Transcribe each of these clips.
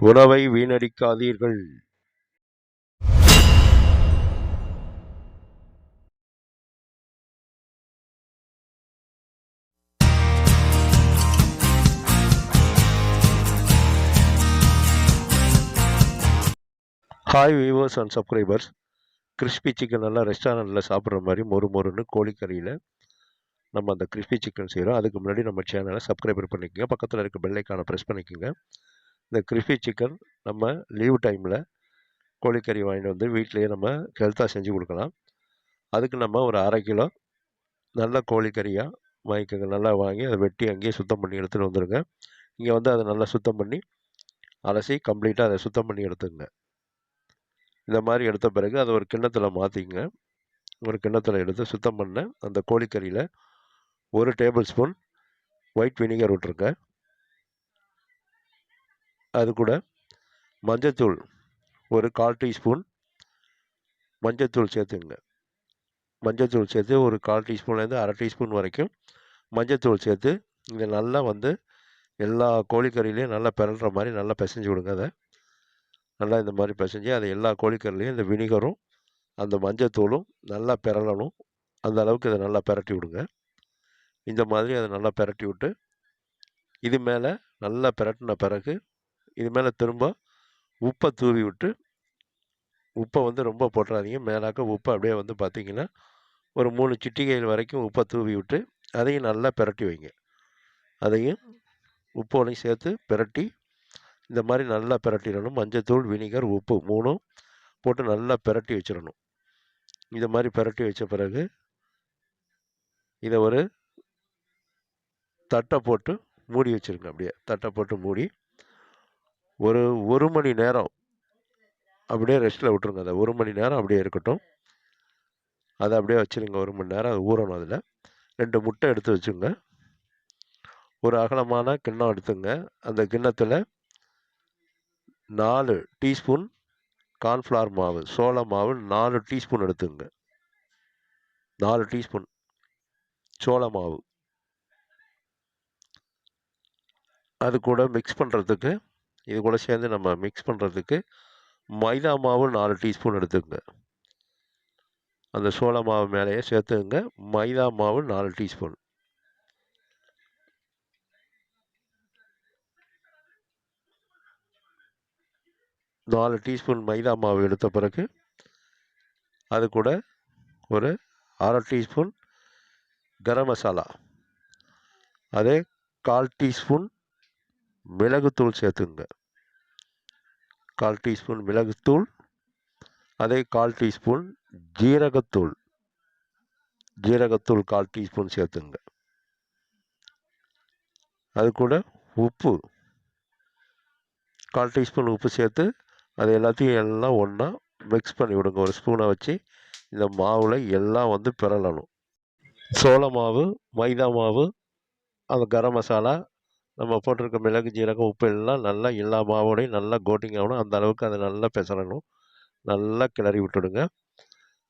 உணவை வீணடிக்காதீர்கள். Hi viewers and subscribers. Crispy chicken நல்லா ரெஸ்டாரண்ட்டில் சாப்பிட்ற மாதிரி மொறுன்னு கோழிக்கறியில் நம்ம அந்த கிறிஸ்பி சிக்கன் செய்கிறோம். அதுக்கு முன்னாடி நம்ம சேனலை சப்ஸ்கிரைபர் பண்ணிக்கோங்க, பக்கத்தில் இருக்க பெல் ஐக்கானை ப்ரெஸ் பண்ணிக்கோங்க. இந்த கிறிஸ்பி சிக்கன் நம்ம லீவ் டைமில் கோழிக்கறி வாங்கிட்டு வந்து வீட்டிலேயே நம்ம ஹெல்த்தாக செஞ்சு கொடுக்கலாம். அதுக்கு நம்ம ஒரு 1/2 கிலோ நல்ல கோழிக்கறியாக வாங்கிக்கோங்க. நல்லா வாங்கி அதை வெட்டி அங்கேயே சுத்தம் பண்ணி எடுத்துகிட்டு வந்துடுங்க. இங்கே வந்து அதை நல்லா சுத்தம் பண்ணி அலசி கம்ப்ளீட்டாக அதை சுத்தம் பண்ணி எடுத்துக்கங்க. இந்த மாதிரி எடுத்த பிறகு அதை ஒரு கிண்ணத்தில் மாற்றிக்கங்க. ஒரு கிண்ணத்தில் எடுத்து சுத்தம் பண்ண அந்த கோழிக்கறியில் 1 டேபிள் ஸ்பூன் ஒயிட் வினிகர் விட்டுருங்க. அது கூட மஞ்சத்தூள் ஒரு 1/4 டீஸ்பூன் மஞ்சத்தூள் சேர்த்துங்க. மஞ்சத்தூள் சேர்த்து ஒரு 1/4 டீஸ்பூன்லேருந்து 1/2 டீஸ்பூன் வரைக்கும் மஞ்சத்தூள் சேர்த்து இங்கே நல்லா வந்து எல்லா கோழிக்கறியிலையும் நல்லா பிறல்ற மாதிரி நல்லா பிசைஞ்சு விடுங்க. அதை நல்லா இந்த மாதிரி பிசைஞ்சு அதை எல்லா கோழிக்கறிலையும் இந்த வினிகரும் அந்த மஞ்சத்தூளும் நல்லா பிறலணும். அந்த அளவுக்கு இதை நல்லா பிரட்டி விடுங்க. இந்த மாதிரி அதை நல்லா பிரட்டி விட்டு இது மேலே நல்லா பிரட்டின பிறகு இது மேலே திரும்ப உப்பை தூவி விட்டு, உப்பை வந்து ரொம்ப போட்டுறாதீங்க, மேலாக்க உப்பை அப்படியே வந்து பார்த்திங்கன்னா ஒரு 3 சிட்டிகைகள் வரைக்கும் உப்பை தூவி விட்டு அதையும் நல்லா பிரட்டி வைங்க. அதையும் உப்போடையும் சேர்த்து பிரட்டி இந்த மாதிரி நல்லா பிரட்டிடணும். மஞ்சத்தூள், வினிகர், உப்பு 3ம் போட்டு நல்லா பிரட்டி வச்சிடணும். இந்த மாதிரி பிரட்டி வச்ச பிறகு இதை ஒரு தட்டை போட்டு மூடி வச்சுருங்க. அப்படியே தட்டை போட்டு மூடி ஒரு 1 மணி நேரம் அப்படியே ரெஸ்ட்டில் விட்டுருங்க. அதை 1 மணி நேரம் அப்படியே இருக்கட்டும். அதை அப்படியே வச்சுருங்க. 1 மணி நேரம் அது ஊறணும். அதில் 2 முட்டை எடுத்து வச்சுங்க. ஒரு அகலமான கிண்ணம் எடுத்துங்க. அந்த கிண்ணத்தில் 4 டீஸ்பூன் கார்ன்ஃப்ளவர் மாவு, சோள மாவு 4 டீஸ்பூன் எடுத்துங்க. 4 டீஸ்பூன் சோள மாவு. அது கூட மிக்ஸ் பண்ணுறதுக்கு, இது கூட சேர்ந்து நம்ம மிக்ஸ் பண்ணுறதுக்கு மைதா மாவு 4 டீஸ்பூன் எடுத்துக்கங்க. அந்த சோள மாவு மேலேயே சேர்த்துங்க. மைதா மாவு 4 டீஸ்பூன். நாலு டீஸ்பூன் மைதா மாவு எடுத்த பிறகு அது கூட ஒரு 1/2 டீஸ்பூன் கரம் மசாலா, அதே 1/4 டீஸ்பூன் மிளகுத்தூள் சேர்த்துங்க. 1/4 டீஸ்பூன் மிளகுத்தூள், அதே 1/4 டீஸ்பூன் ஜீரகத்தூள், 1/4 டீஸ்பூன் சேர்த்துங்க. அது கூட உப்பு 1/4 டீஸ்பூன் உப்பு சேர்த்து அது எல்லாத்தையும் எல்லாம் ஒன்றா மிக்ஸ் பண்ணி விடுங்க. ஒரு ஸ்பூனை வச்சு இந்த மாவில் எல்லாம் வந்து பிறலணும். சோள மாவு, மைதா மாவு, அந்த கரம் மசாலா, நம்ம போட்டிருக்க மிளகு, ஜீரகம், உப்பு எல்லாம் நல்லா எல்லா மாவோடையும் நல்லா கோட்டிங் ஆகணும். அந்த அளவுக்கு அதை நல்லா பிசறணும். நல்லா கிளறி விட்டுடுங்க.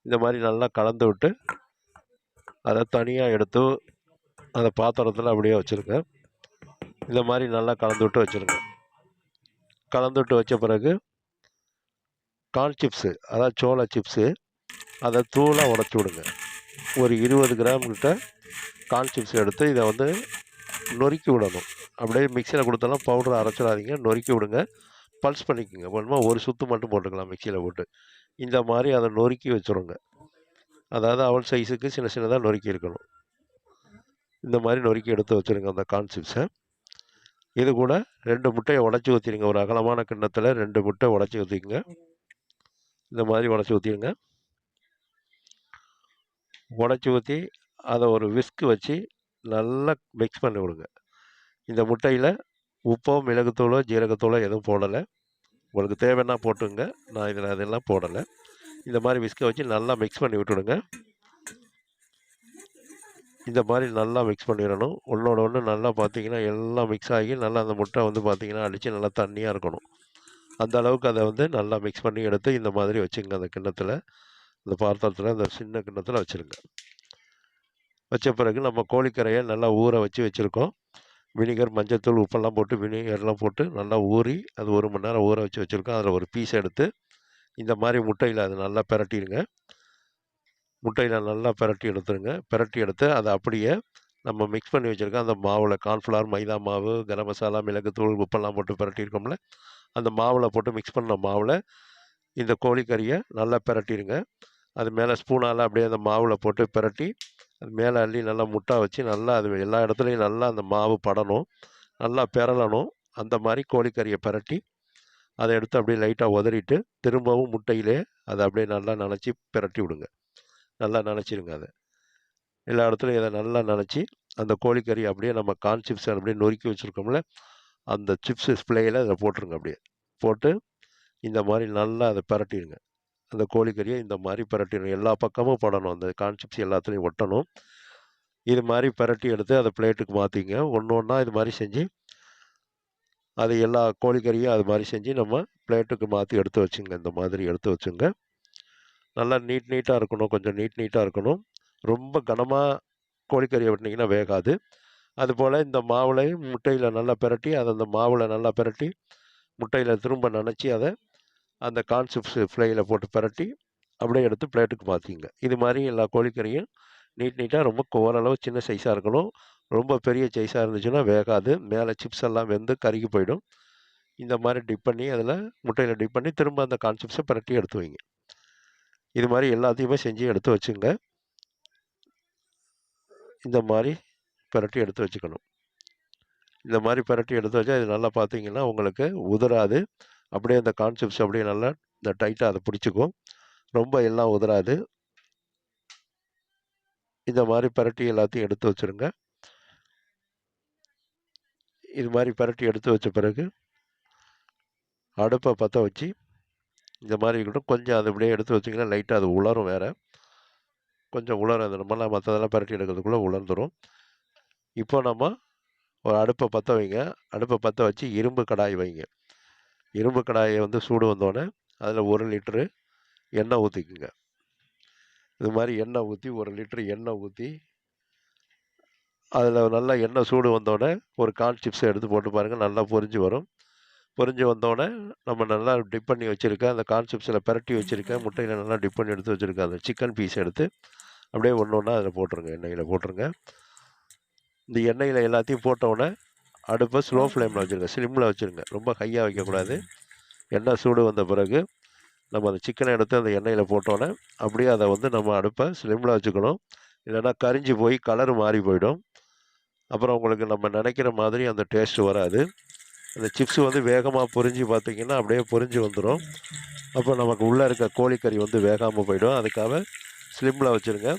இந்த மாதிரி நல்லா கலந்து விட்டு அதை தனியாக எடுத்து அந்த பாத்திரத்தில் அப்படியே வச்சுருங்க. இந்த மாதிரி நல்லா கலந்து விட்டு வச்சுருங்க. கலந்து விட்டு வச்ச பிறகு கார்ன் சிப்ஸு, அதாவது சோள சிப்ஸு, அதை தூளாக உடச்சி விடுங்க. ஒரு 20 கிராம் கிட்ட கார்ன் சிப்ஸ் எடுத்து இதை வந்து நொறுக்கி விடணும். அப்படியே மிக்சியில் கொடுத்தாலும் பவுடரை அரைச்சிடாதீங்க, நொறுக்கி விடுங்க. பல்ஸ் பண்ணிக்கோங்க. வேணுமா ஒரு சுற்று மட்டும் போட்டுக்கலாம் மிக்சியில் போட்டு. இந்த மாதிரி அதை நொறுக்கி வச்சுருங்க. அதாவது அவல் சைஸுக்கு சின்ன சின்னதாக நொறுக்கி இருக்கணும். இந்த மாதிரி நொறுக்கி எடுத்து வச்சுருங்க அந்த கார்ன் சிப்ஸை. இது கூட 2 முட்டையை உடச்சி ஊற்றிடுங்க. ஒரு அகலமான கிண்ணத்தில் 2 முட்டை உடச்சி ஊற்றிக்குங்க. இந்த மாதிரி உடச்சி ஊற்றிடுங்க. உடச்சி ஊற்றி அதை ஒரு விஸ்கு வச்சு நல்லா மிக்ஸ் பண்ணி விடுங்க. இந்த முட்டையில் உப்போ, மிளகுத்தூளோ, ஜீரகத்தூளோ எதுவும் போடலை. உங்களுக்கு தேவைன்னா போட்டுங்க. நான் இதில் அதெல்லாம் போடலை. இந்த மாதிரி விஸ்கை வச்சு நல்லா மிக்ஸ் பண்ணி விட்டுடுங்க. இந்த மாதிரி நல்லா மிக்ஸ் பண்ணிடணும். ஒன்றோட ஒன்று நல்லா பார்த்தீங்கன்னா எல்லாம் மிக்ஸ் ஆகி நல்லா அந்த முட்டை வந்து பார்த்திங்கன்னா அடித்து நல்லா தண்ணியாக இருக்கணும். அந்த அளவுக்கு அதை வந்து நல்லா மிக்ஸ் பண்ணி எடுத்து இந்த மாதிரி வச்சுங்க. அந்த கிண்ணத்தில், அந்த பாத்திரத்தில், அந்த சின்ன கிண்ணத்தில் வச்சுருங்க. வச்ச பிறகு நம்ம கோழிக்கரையை நல்லா ஊற வச்சுருக்கோம். வினிகர், மஞ்சத்தூள், உப்பெல்லாம் போட்டு வினிகர்லாம் போட்டு நல்லா ஊறி அது 1 மணி நேரம் ஊற வச்சுருக்கோம். அதில் ஒரு பீஸ் எடுத்து இந்த மாதிரி முட்டையில் அது நல்லா பிரட்டிடுங்க. முட்டையில் நல்லா பிரட்டி எடுத்துருங்க. பிரட்டி எடுத்து அதை அப்படியே நம்ம மிக்ஸ் பண்ணி வச்சுருக்கோம் அந்த மாவில் கார்ன்ஃப்ளவர், மைதா மாவு, கரம் மசாலா, மிளகுத்தூள், உப்பெல்லாம் போட்டு பிரட்டியிருக்கோம்ல, அந்த மாவில் போட்டு மிக்ஸ் பண்ண மாவில் இந்த கோழிக்கறியை நல்லா பிரட்டிடுங்க. அது மேலே ஸ்பூனால் அப்படியே அந்த மாவில் போட்டு பிரட்டி அது மேலே அள்ளி நல்லா முட்டை வச்சு நல்லா அது எல்லா இடத்துலையும் நல்லா அந்த மாவு படணும், நல்லா பெரளணும். அந்த மாதிரி கோழிக்கறியை பிரட்டி அதை எடுத்து அப்படியே லைட்டாக உதறிட்டு திரும்பவும் முட்டையிலே அதை அப்படியே நல்லா நனைச்சி பிரட்டி விடுங்க. நல்லா நனைச்சிருங்க. அதை எல்லா இடத்துலையும் இதை நல்லா நனைச்சி அந்த கோழிக்கறி அப்படியே நம்ம கார்ன் சிப்ஸ் அப்படியே நொறுக்கி வச்சுருக்கோம்ல, அந்த சிப்ஸு ஸ்ப்ளேயில் அதில் போட்டுருங்க. அப்படியே போட்டு இந்த மாதிரி நல்லா அதை பிரட்டிடுங்க. அந்த கோழிக்கறியை இந்த மாதிரி பிரட்டிடணும். எல்லா பக்கமும் படணும். அந்த கார்ன் சிப்ஸ் எல்லாத்துலேயும் ஒட்டணும். இது மாதிரி பிரட்டி எடுத்து அதை பிளேட்டுக்கு மாற்றிங்க. ஒன்று ஒன்றா இது மாதிரி செஞ்சு அது எல்லா கோழிக்கறியும் அது மாதிரி செஞ்சு நம்ம பிளேட்டுக்கு மாற்றி எடுத்து வச்சுங்க. இந்த மாதிரி எடுத்து வச்சுங்க. நல்லா நீட்டாக இருக்கணும். கொஞ்சம் நீட்டாக இருக்கணும். ரொம்ப கனமாக கோழிக்கறியை வெட்டினீங்கன்னா வேகாது. அதுபோல் இந்த மாவுலையும் முட்டையில் நல்லா பிரட்டி அதை அந்த மாவில் நல்லா பிரட்டி முட்டையில் திரும்ப நனைச்சி அதை அந்த கார்ன் சிப்ஸ் ஃப்ளையில் போட்டு பிரட்டி அப்படியே எடுத்து பிளேட்டுக்கு மாற்றிங்க. இது மாதிரி எல்லா கோழிக்கறியும் நீட்டாக ரொம்ப ஓரளவு சின்ன சைஸாக இருக்கணும். ரொம்ப பெரிய சைஸாக இருந்துச்சுன்னா வேகாது. மேலே சிப்ஸ் எல்லாம் வெந்து கருகி போயிடும். இந்த மாதிரி டிப் பண்ணி அதில் முட்டையில் டிப் பண்ணி திரும்ப அந்த கார்ன் சிப்ஸை பிரட்டி எடுத்து வைங்க. இது மாதிரி எல்லாத்தையுமே செஞ்சு எடுத்து வச்சுங்க. இந்த மாதிரி பிரட்டி எடுத்து வச்சுக்கணும். இந்த மாதிரி பிரட்டி எடுத்து வச்சா இது நல்லா பார்த்தீங்கன்னா உங்களுக்கு உதறாது. அப்படியே அந்த கார்ன் சிப்ஸ் அப்படியே நல்லா இந்த டைட்டாக அதை பிடிச்சிக்கும். ரொம்ப எல்லாம் உதறாது. இந்த மாதிரி பிரட்டி எல்லாத்தையும் எடுத்து வச்சுருங்க. இது மாதிரி பிரட்டி எடுத்து வச்ச பிறகு அடுப்பை பற்ற வச்சு இந்த மாதிரி இருக்கட்டும். கொஞ்சம் அது அப்படியே எடுத்து வச்சிங்கன்னா லைட்டாக அது உலரும். வேறு கொஞ்சம் உலரும். அது நம்மளாம் மற்றதெல்லாம் பிரட்டி எடுக்கிறதுக்குள்ளே உலர்ந்துடும். இப்போ நம்ம ஒரு அடுப்பை பற்ற வைங்க. அடுப்பை பற்ற வச்சு இரும்பு கடாய் வைங்க. இரும்பு கடாயை வந்து சூடு வந்தோடனே அதில் 1 லிட்ரு எண்ணெய் ஊற்றிக்குங்க. இது மாதிரி எண்ணெய் ஊற்றி 1 லிட்ரு எண்ணெய் ஊற்றி அதில் நல்லா எண்ணெய் சூடு வந்தோடனே ஒரு கார்ன் சிப்ஸை எடுத்து போட்டு பாருங்கள். நல்லா பொரிஞ்சு வரும். பொரிஞ்சு வந்தோடனே நம்ம நல்லா டிப் பண்ணி வச்சுருக்க அந்த கார்ன் சிப்ஸில் பிரட்டி வச்சுருக்க முட்டையில் நல்லா டிப் பண்ணி எடுத்து வச்சுருக்க அந்த சிக்கன் பீஸ் எடுத்து அப்படியே ஒன்று ஒன்றா அதில் போட்டுருங்க. எண்ணெயில் போட்டுருங்க. இந்த எண்ணெயில் எல்லாத்தையும் போட்டவுடனே அடுப்பை ஸ்லோ ஃப்ளேமில் வச்சுருங்க. ஸ்லிம்மில் வச்சுருங்க. ரொம்ப ஹையாக வைக்கக்கூடாது. எண்ணெய் சூடு வந்த பிறகு நம்ம அந்த சிக்கனை எடுத்து அந்த எண்ணெயில் போட்டோன்னே அப்படியே அதை வந்து நம்ம அடுப்பை ஸ்லிம்மில் வச்சுக்கணும். இல்லைன்னா கரிஞ்சு போய் கலர் மாறி போயிடும். அப்புறம் உங்களுக்கு நம்ம நினைக்கிற மாதிரி அந்த டேஸ்ட்டு வராது. அந்த சிப்ஸ் வந்து வேகமாக பொரிஞ்சு பார்த்திங்கன்னா அப்படியே பொரிஞ்சு வந்துடும். அப்போ நமக்கு உள்ளே இருக்க கோழிக்கறி வந்து வேகாமல் போயிடும். அதுக்காக ஸ்லிம்மில் வச்சுருங்க.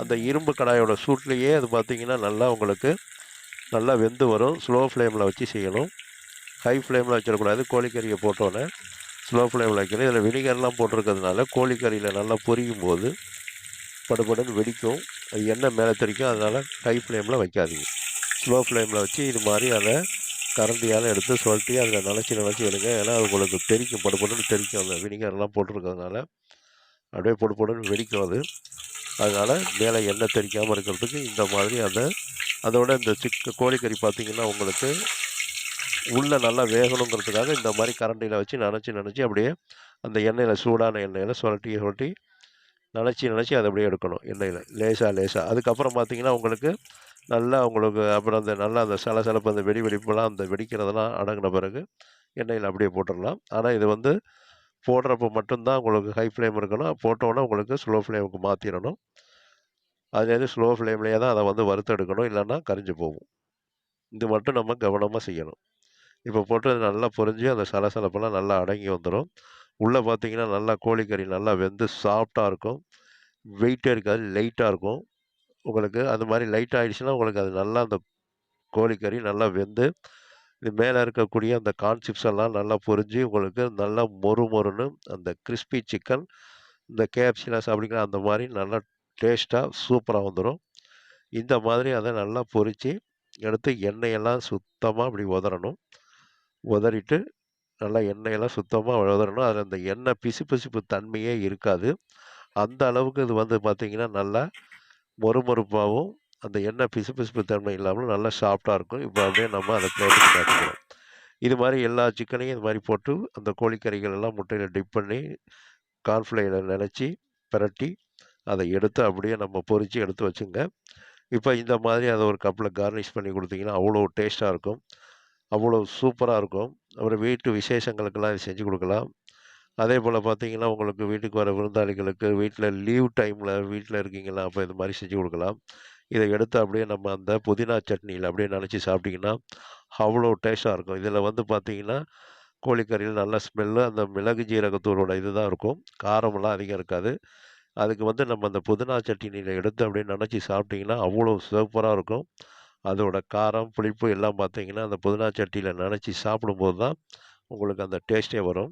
அந்த இரும்பு கடாயோட சூட்லேயே அது பார்த்திங்கன்னா நல்லா உங்களுக்கு நல்லா வெந்து வரும். ஸ்லோ ஃப்ளேமில் வச்சு செய்யணும். ஹை ஃப்ளேமில் வச்சிடக்கூடாது. கோழிக்கறியை போட்டோன்னே ஸ்லோ ஃப்ளேமில் வைக்கணும். இதில் வினிகர்லாம் போட்டிருக்கிறதுனால கோழிக்கறியில் நல்லா பொரியும் போது படுபடுன்னு வெடிக்கும். அது எண்ணெய் மேலே தெரிக்கும். அதனால் ஹை ஃப்ளேமில் வைக்காதீங்க. ஸ்லோ ஃப்ளேமில் வச்சு இது மாதிரி அதை கரண்டியால் எடுத்து சுழட்டி அதில் நினச்சி எடுங்க. ஏன்னா அது உங்களுக்கு தெரிக்கும். படுபடுன்னு தெரிக்கும். அந்த வினிகர்லாம் போட்டிருக்கிறதுனால அப்படியே பொடுன்னு வெடிக்கும் அது. அதனால் மேலே எண்ணெய் தெரிக்காமல் இருக்கிறதுக்கு இந்த மாதிரி அதோட இந்த கோழிக்கறி பார்த்திங்கன்னா உங்களுக்கு உள்ளே நல்லா வேகணுங்கிறதுக்காக இந்த மாதிரி கரண்டியில் வச்சு நினச்சி அப்படியே அந்த எண்ணெயில் சூடான எண்ணெயில் சுழட்டி நினச்சி அதை அப்படியே எடுக்கணும். எண்ணெயில் லேசாக. அதுக்கப்புறம் பார்த்திங்கன்னா உங்களுக்கு நல்லா உங்களுக்கு அப்புறம் அந்த நல்லா அந்த சலசலப்பு அந்த வெடிப்பெல்லாம் அந்த வெடிக்கிறதெல்லாம் அடங்கின பிறகு எண்ணெயில் அப்படியே போட்டுடலாம். ஆனால் இது வந்து போடுறப்போ மட்டும்தான் உங்களுக்கு ஹை ஃப்ளேம் இருக்கணும். போட்டோன்னே உங்களுக்கு ஸ்லோ ஃப்ளேமுக்கு மாற்றிடணும். அதுலேருந்து ஸ்லோ ஃப்ளேம்லேயே தான் அதை வந்து வறுத்தெடுக்கணும். இல்லைன்னா கரிஞ்சு போகும். இது மட்டும் நம்ம கவனமாக செய்யணும். இப்போ போட்டு நல்லா பொரிஞ்சு அந்த சலசலப்பெல்லாம் நல்லா அடங்கி வந்துடும். உள்ளே பார்த்திங்கன்னா நல்லா கோழிக்கறி நல்லா வெந்து சாஃப்டாக இருக்கும். வெயிட்டே இருக்காது. லைட்டாக இருக்கும். உங்களுக்கு அது மாதிரி லைட் ஆகிடுச்சுன்னா உங்களுக்கு அது நல்லா அந்த கோழிக்கறி நல்லா வெந்து இது மேலே இருக்கக்கூடிய அந்த கார்ன் சிப்ஸ் எல்லாம் நல்லா பொரிஞ்சு உங்களுக்கு நல்லா மொறுன்னு அந்த கிறிஸ்பி சிக்கன் இந்த கேஎஃப்சிலாம் சாப்பிடுங்க அந்த மாதிரி நல்லா டேஸ்ட்டாக சூப்பராக வந்துடும். இந்த மாதிரி அதை நல்லா பொரித்து எடுத்து எண்ணெயெல்லாம் சுத்தமாக அப்படி உதறணும். உதறிட்டு நல்லா எண்ணெயெல்லாம் சுத்தமாக உதறணும். அதில் அந்த எண்ணெய் பிசுப்பு தன்மையே இருக்காது. அந்த அளவுக்கு இது வந்து பார்த்திங்கன்னா நல்லா மொறுமொறுப்பாகவும் அந்த எண்ணெய் பிசுபிசுப்பு தன்மை இல்லாமல் நல்லா சாஃப்டாக இருக்கும். இப்போ அப்படியே நம்ம அதை பிளேட்டுக்கு மாற்றிக்கிறோம். இது மாதிரி எல்லா சிக்கனையும் இது மாதிரி போட்டு அந்த கோழிக்கறிகள் எல்லாம் முட்டையில் டிப் பண்ணி கார்ன்ஃப்ளவரில் நினச்சி பிரட்டி அதை எடுத்து அப்படியே நம்ம பொரித்து எடுத்து வச்சுங்க. இப்போ இந்த மாதிரி அதை ஒரு கப்பில் கார்னிஷ் பண்ணி கொடுத்தீங்கன்னா அவ்வளோ டேஸ்ட்டாக இருக்கும். அவ்வளோ சூப்பராக இருக்கும். அப்புறம் வீட்டு விசேஷங்களுக்கெல்லாம் இது செஞ்சு கொடுக்கலாம். அதே போல் பார்த்தீங்கன்னா உங்களுக்கு வீட்டுக்கு வர விருந்தாளிகளுக்கு வீட்டில் லீவ் டைமில் வீட்டில் இருக்கீங்களா அப்போ இது மாதிரி செஞ்சு கொடுக்கலாம். இதை எடுத்து அப்படியே நம்ம அந்த புதினா சட்னியில் அப்படியே நினச்சி சாப்பிட்டிங்கன்னா அவ்வளோ டேஸ்ட்டாக இருக்கும். இதில் வந்து பார்த்தீங்கன்னா கோழிக்கறியில் நல்ல ஸ்மெல்லு அந்த மிளகு ஜீரகத்தூளோட இது தான் இருக்கும். காரமெல்லாம் அதிகம் இருக்காது. அதுக்கு வந்து நம்ம அந்த புதினா சட்னியில் எடுத்து அப்படியே நினச்சி சாப்பிட்டிங்கன்னா அவ்வளோ சூப்பராக இருக்கும். அதோட காரம் புளிப்பு எல்லாம் பார்த்தீங்கன்னா அந்த புதினா சட்னியில் நினச்சி சாப்பிடும்போது தான் உங்களுக்கு அந்த டேஸ்ட்டே வரும்.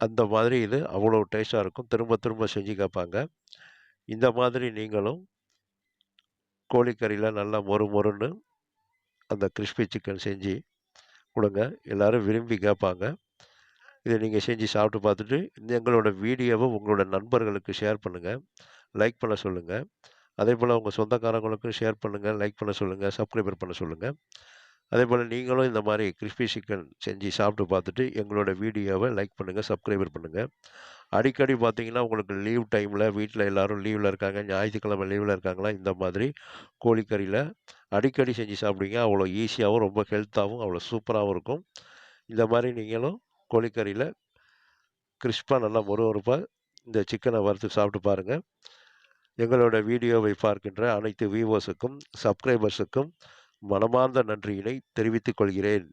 அந்த மாதிரி இது அவ்வளோ டேஸ்ட்டாக இருக்கும். திரும்ப திரும்ப செஞ்சு கேட்பாங்க. இந்த மாதிரி நீங்களும் கோழிக்கறியில் நல்லா மொறு மொறுன்னு அந்த கிறிஸ்பி சிக்கன் செஞ்சு கொடுங்க. எல்லோரும் விரும்பி கேட்பாங்க. இதை நீங்கள் செஞ்சு சாப்பிட்டு பார்த்துட்டு எங்களோட வீடியோவை உங்களோட நண்பர்களுக்கு ஷேர் பண்ணுங்கள், லைக் பண்ண சொல்லுங்கள். அதே போல் உங்கள் சொந்தக்காரங்களுக்கும் ஷேர் பண்ணுங்கள், லைக் பண்ண சொல்லுங்கள், சப்ஸ்கிரைபர் பண்ண சொல்லுங்கள். அதே போல் நீங்களும் இந்த மாதிரி கிறிஸ்பி சிக்கன் செஞ்சு சாப்பிட்டு பார்த்துட்டு எங்களோட வீடியோவை லைக் பண்ணுங்கள், சப்ஸ்கிரைபர் பண்ணுங்கள். அடிக்கடி பார்த்தீங்கன்னா உங்களுக்கு லீவ் டைமில் வீட்டில் எல்லோரும் லீவில் இருக்காங்க, ஞாயிற்றுக்கிழமை லீவில் இருக்காங்களா, இந்த மாதிரி கோழிக்கறியில் அடிக்கடி செஞ்சு சாப்பிடுங்க. அவ்வளோ ஈஸியாகவும் ரொம்ப ஹெல்த்தாகவும் அவ்வளோ சூப்பராகவும் இருக்கும். இந்த மாதிரி நீங்களும் கோழிக்கறியில் கிறிஸ்பாக நல்லா மொறுமொறுப்பாக இந்த சிக்கனை வறுத்து சாப்பிட்டு பாருங்கள். எங்களோட வீடியோவை பார்க்கின்ற அனைத்து வியூவர்ஸுக்கும் சப்ஸ்கிரைபர்ஸுக்கும் மனமார்ந்த நன்றியினை தெரிவித்துக் கொள்கிறேன்.